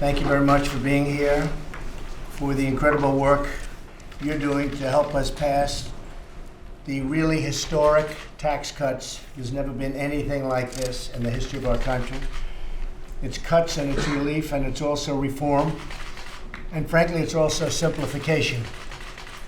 Thank you very much for being here, for the incredible work you're doing to help us pass the really historic tax cuts. There's never been anything like this in the history of our country. It's cuts and it's relief and it's also reform. And frankly, it's also simplification.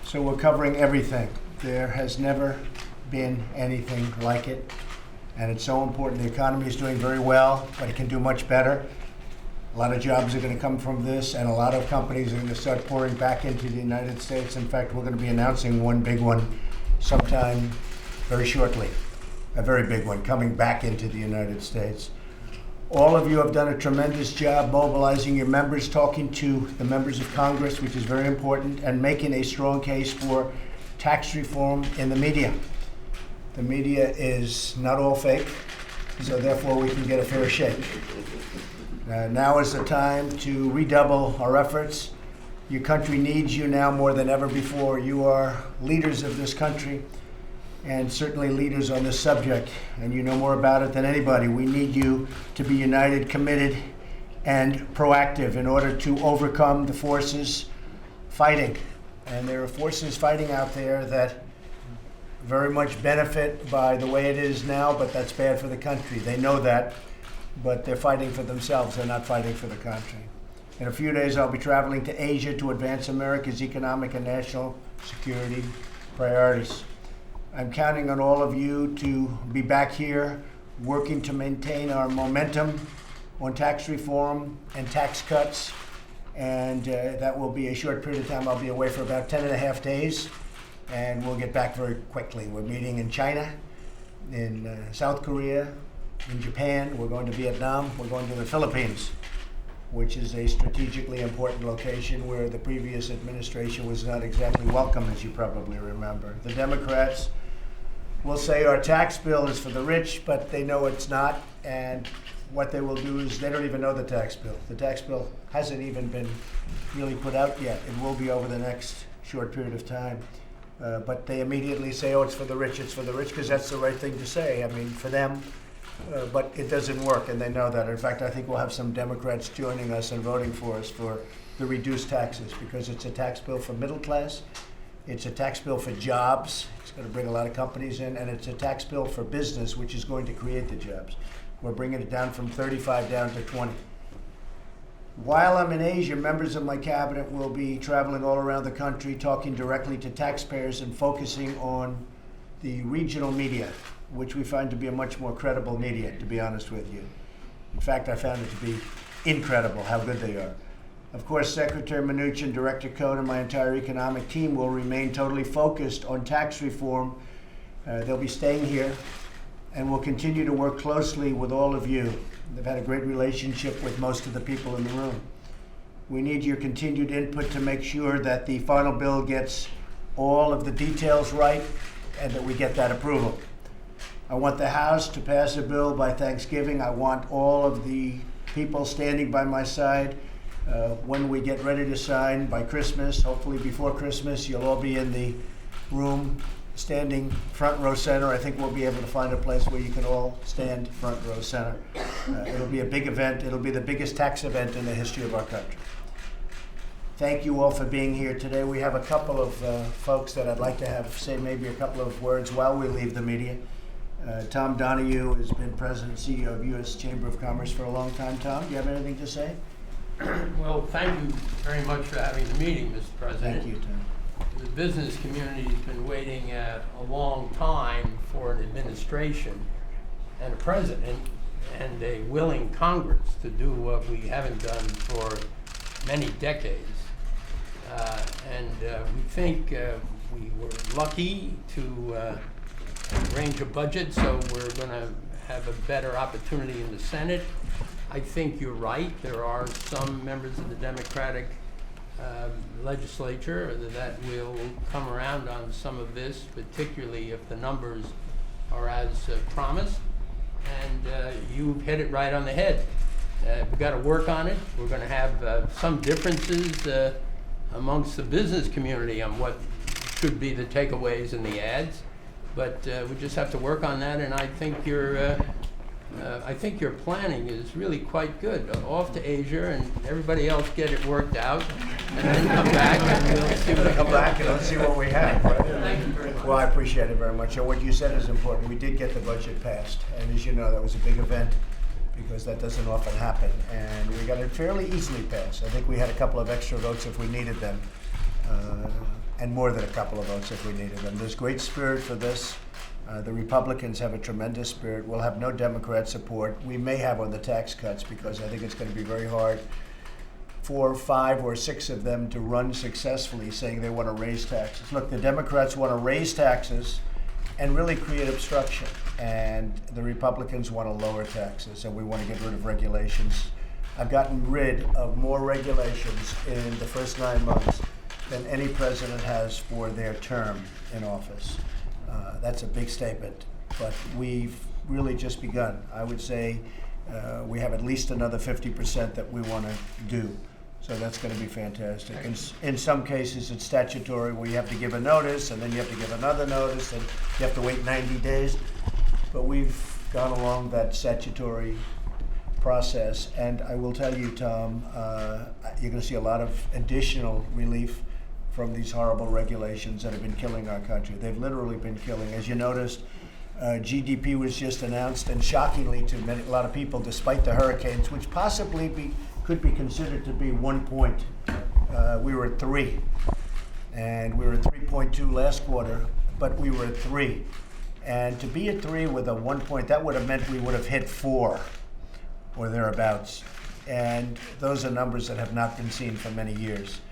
So we're covering everything. There has never been anything like it. And it's so important. The economy is doing very well, but it can do much better. A lot of jobs are going to come from this, and a lot of companies are going to start pouring back into the United States. In fact, we're going to be announcing one big one sometime very shortly, a very big one coming back into the United States. All of you have done a tremendous job mobilizing your members, talking to the members of Congress, which is very important, and making a strong case for tax reform in the media. The media is not all fake, so therefore we can get a fair shake. Now is the time to redouble our efforts. Your country needs you now more than ever before. You are leaders of this country and certainly leaders on this subject, and you know more about it than anybody. We need you to be united, committed, and proactive in order to overcome the forces fighting. And there are forces fighting out there that very much benefit by the way it is now, but that's bad for the country. They know that, but they're fighting for themselves. They're not fighting for the country. In a few days, I'll be traveling to Asia to advance America's economic and national security priorities. I'm counting on all of you to be back here working to maintain our momentum on tax reform and tax cuts. And that will be a short period of time. I'll be away for about 10 and a half days, and we'll get back very quickly. We're meeting in China, in South Korea, in Japan. We're going to Vietnam. We're going to the Philippines, which is a strategically important location where the previous administration was not exactly welcome, as you probably remember. The Democrats will say our tax bill is for the rich, but they know it's not. And what they will do is they don't even know the tax bill. The tax bill hasn't even been really put out yet. It will be over the next short period of time. But they immediately say, oh, it's for the rich, because that's the right thing to say. I mean, for them. But it doesn't work, and they know that. In fact, I think we'll have some Democrats joining us and voting for us for the reduced taxes, because it's a tax bill for middle class, it's a tax bill for jobs, it's going to bring a lot of companies in, and it's a tax bill for business, which is going to create the jobs. We're bringing it down from 35 down to 20. While I'm in Asia, members of my cabinet will be traveling all around the country, talking directly to taxpayers and focusing on the regional media, which we find to be a much more credible media, to be honest with you. In fact, I found it to be incredible how good they are. Of course, Secretary Mnuchin, Director Cohn, and my entire economic team will remain totally focused on tax reform. They'll be staying here, and we'll continue to work closely with all of you. They've had a great relationship with most of the people in the room. We need your continued input to make sure that the final bill gets all of the details right and that we get that approval. I want the House to pass a bill by Thanksgiving. I want all of the people standing by my side when we get ready to sign by Christmas. Hopefully before Christmas, you'll all be in the room standing front row center. I think we'll be able to find a place where you can all stand front row center. It'll be a big event. It'll be the biggest tax event in the history of our country. Thank you all for being here today. We have a couple of folks that I'd like to have say maybe a couple of words while we leave the media. Tom Donahue has been President and CEO of U.S. Chamber of Commerce for a long time. Tom, do you have anything to say? Well, thank you very much for having the meeting, Mr. President. Thank you, Tom. The business community has been waiting a long time for an administration and a president and a willing Congress to do what we haven't done for many decades. We think we were lucky to arrange a budget, so we're going to have a better opportunity in the Senate. I think you're right. There are some members of the Democratic legislature that will come around on some of this, particularly if the numbers are as promised. And you hit it right on the head. We've got to work on it. We're going to have some differences amongst the business community on what should be the takeaways in the ads. But we just have to work on that, and I think you're I think your planning is really quite good. Off to Asia and everybody else get it worked out, and then come back and we'll see what Come back and let's see what we have. Thank you very much. Well, I appreciate it very much. And what you said is important. We did get the budget passed. And as you know, that was a big event because that doesn't often happen. And we got it fairly easily passed. I think we had a couple of extra votes if we needed them. And more than a couple of votes if we needed them. There's great spirit for this. The Republicans have a tremendous spirit. We'll have no Democrat support. We may have on the tax cuts because I think it's going to be very hard for 5 or 6 of them to run successfully saying they want to raise taxes. Look, the Democrats want to raise taxes and really create obstruction. And the Republicans want to lower taxes and we want to get rid of regulations. I've gotten rid of more regulations in the first 9 months than any president has for their term in office. That's a big statement, but we've really just begun. I would say we have at least another 50% that we want to do. So that's going to be fantastic. In some cases, it's statutory where you have to give a notice, and then you have to give another notice, and you have to wait 90 days. But we've gone along that statutory process, and I will tell you, Tom, you're going to see a lot of additional relief from these horrible regulations that have been killing our country. They've literally been killing. As you noticed, GDP was just announced, and shockingly to a lot of people, despite the hurricanes, which possibly could be considered to be 1 point, we were at 3. And we were at 3.2 last quarter, but we were at 3. And to be at 3 with a 1 point, that would have meant we would have hit 4 or thereabouts. And those are numbers that have not been seen for many years.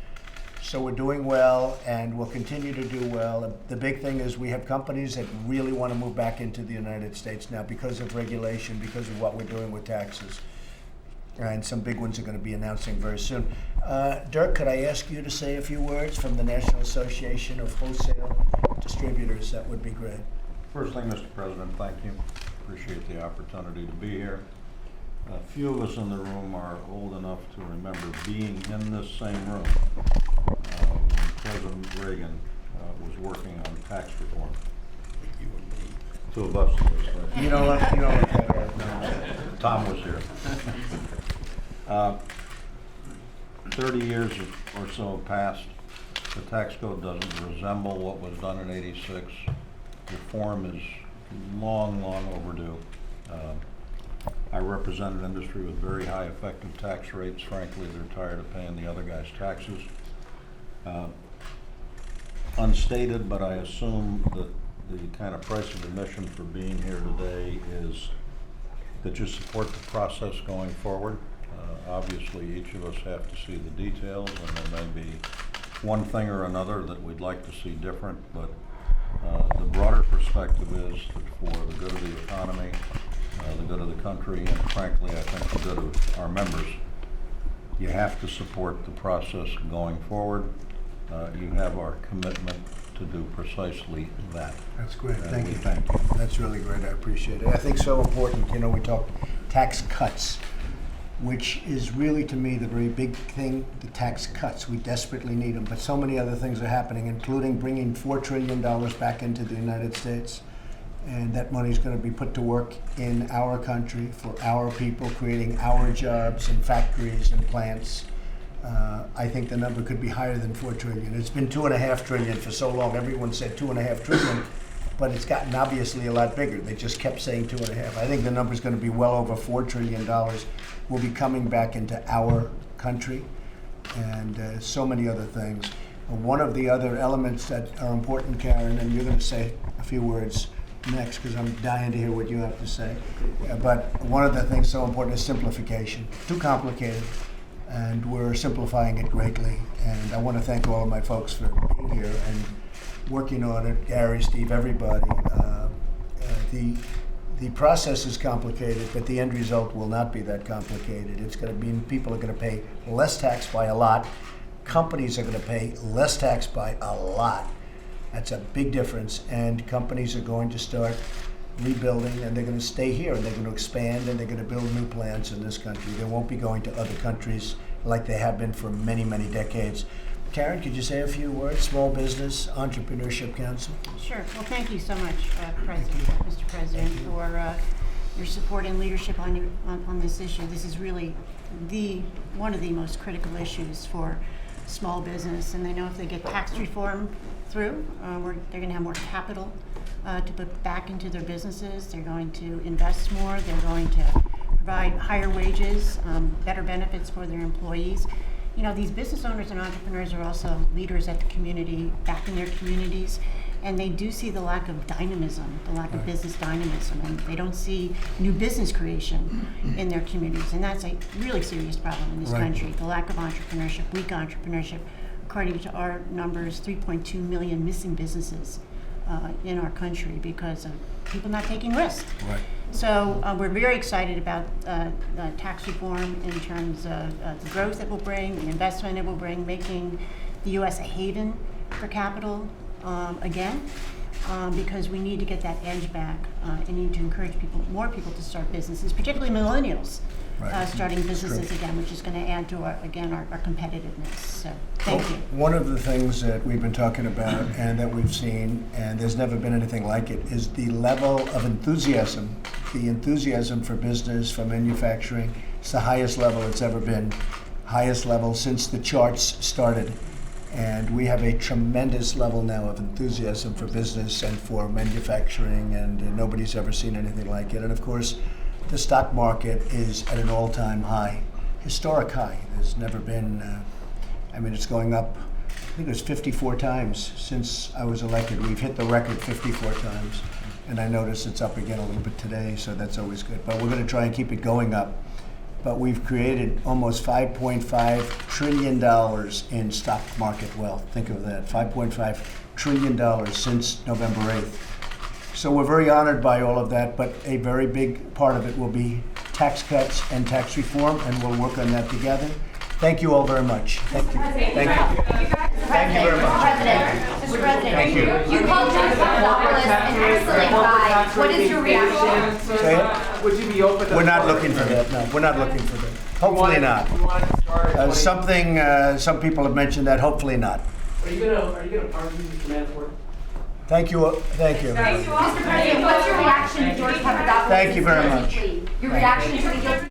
So we're doing well, and we'll continue to do well. The big thing is we have companies that really want to move back into the United States now because of regulation, because of what we're doing with taxes. And some big ones are going to be announcing very soon. Dirk, could I ask you to say a few words from the National Association of Wholesale Distributors? That would be great. First thing, Mr. President, thank you. Appreciate the opportunity to be here. A few of us in the room are old enough to remember being in this same room when President Reagan was working on tax reform. You and me. 2 of us. Right? You know what? No. Tom was here. 30 years or so have passed. The tax code doesn't resemble what was done in '86. Reform is long, long overdue. I represent an industry with very high effective tax rates. Frankly, they're tired of paying the other guy's taxes. Unstated, but I assume that the kind of price of admission for being here today is that you support the process going forward. Obviously, each of us have to see the details, and there may be one thing or another that we'd like to see different, but the broader perspective is that for the good of the economy, the good of the country, and frankly, I think the good of our members, you have to support the process going forward. You have our commitment to do precisely that. That's great. And Thank we you. thank you. That's really great. I appreciate it. I think so important. You know, we talk tax cuts, which is really, to me, the very big thing, the tax cuts. We desperately need them, but so many other things are happening, including bringing $4 trillion back into the United States. And that money is going to be put to work in our country for our people, creating our jobs in factories and plants. I think the number could be higher than $4 trillion. It's been $2.5 trillion for so long. Everyone said $2.5 trillion, but it's gotten obviously a lot bigger. They just kept saying 2.5. I think the number is going to be well over $4 trillion. Will be coming back into our country, and so many other things. One of the other elements that are important, Karen, and you're going to say a few words next because I'm dying to hear what you have to say. But one of the things so important is simplification. Too complicated, and we're simplifying it greatly. And I want to thank all of my folks for being here and working on it. Gary, Steve, everybody. The process is complicated, but the end result will not be that complicated. It's going to be people are going to pay less tax by a lot. Companies are going to pay less tax by a lot. That's a big difference, and companies are going to start rebuilding, and they're going to stay here, and they're going to expand, and they're going to build new plants in this country. They won't be going to other countries like they have been for many, many decades. Karen, could you say a few words? Small Business Entrepreneurship Council. Sure. Well, thank you so much, Mr. President, for your support and leadership on this issue. This is really one of the most critical issues for small business, and I know if they get tax reform through, they're going to have more capital to put back into their businesses. They're going to invest more. They're going to provide higher wages, better benefits for their employees. You know, these business owners and entrepreneurs are also leaders at the community, back in their communities, and they do see the lack of dynamism, the lack of business dynamism, and they don't see new business creation in their communities, and that's a really serious problem in this country, the lack of entrepreneurship, weak entrepreneurship. According to our numbers, 3.2 million missing businesses in our country because of people not taking risks. Right. So we're very excited about tax reform in terms of the growth it will bring, the investment it will bring, making the U.S. a haven for capital again, because we need to get that edge back and need to encourage more people to start businesses, particularly millennials. Starting businesses again, which is going to add to our competitiveness. So, thank you. One of the things that we've been talking about and that we've seen, and there's never been anything like it, is the level of enthusiasm. The enthusiasm for business, for manufacturing. It's the highest level it's ever been, highest level since the charts started. And we have a tremendous level now of enthusiasm for business and for manufacturing, and nobody's ever seen anything like it. And of course, the stock market is at an all-time high, historic high. There's never been, it's going up, I think it was 54 times since I was elected. We've hit the record 54 times. And I notice it's up again a little bit today, so that's always good. But we're going to try and keep it going up. But we've created almost $5.5 trillion in stock market wealth. Think of that, $5.5 trillion since November 8th. So we're very honored by all of that, but a very big part of it will be tax cuts and tax reform, and we'll work on that together. Thank you all very much. Thank you. Thank you. Thank you very much. Mr. President, Thank you. You called Jennifer Lopez an excellent guy. What is your reaction? Say it? Would you be open to? We're not looking for that, no. We're not looking for that. Hopefully not. You want to start Some people have mentioned that, hopefully not. Are you gonna argue Mr. Manafort? Thank you. Thank you. Mr. President, what's your reaction to George Papadopoulos' Thank you very much. guilty plea? Your reaction to the guilty